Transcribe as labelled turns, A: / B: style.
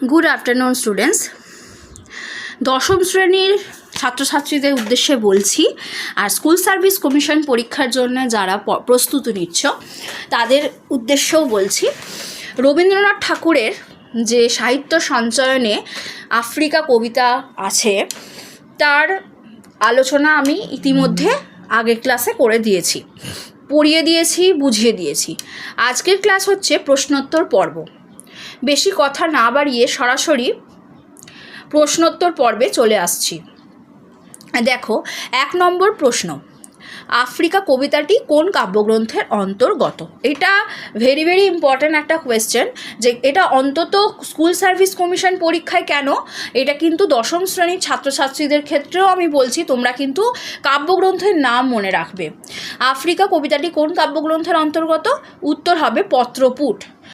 A: Good afternoon students. দশম শ্রেণীর ছাত্রছাত্রীদের উদ্দেশ্যে বলছি, আর স্কুল সার্ভিস কমিশন পরীক্ষার জন্য যারা প্রস্তুতি নিচ্ছ তাদের উদ্দেশ্যেও বলছি। রবীন্দ্রনাথ ঠাকুরের যে সাহিত্য সঞ্চয়নে আফ্রিকা কবিতা আছে তার আলোচনা আমি ইতিমধ্যে আগের ক্লাসে করে দিয়েছি, পড়িয়ে দিয়েছি, বুঝিয়ে দিয়েছি। আজকের ক্লাস হচ্ছে প্রশ্নোত্তর পর্ব। বেশি কথা না বাড়িয়ে সরাসরি প্রশ্নোত্তর পর্বে চলে আসছি। দেখো, 1 নম্বর প্রশ্ন, আফ্রিকা কবিতাটি কোন কাব্যগ্রন্থের অন্তর্গত? এটা ভেরি ভেরি ইম্পর্ট্যান্ট একটা কোয়েশ্চেন, যে এটা অন্তত স্কুল সার্ভিস কমিশন পরীক্ষায় কেন, এটা কিন্তু দশম শ্রেণীর ছাত্রছাত্রীদের ক্ষেত্রেও আমি বলছি, তোমরা কিন্তু কাব্যগ্রন্থের নাম মনে রাখবে। আফ্রিকা কবিতাটি কোন কাব্যগ্রন্থের অন্তর্গত? উত্তর হবে পত্রপুট।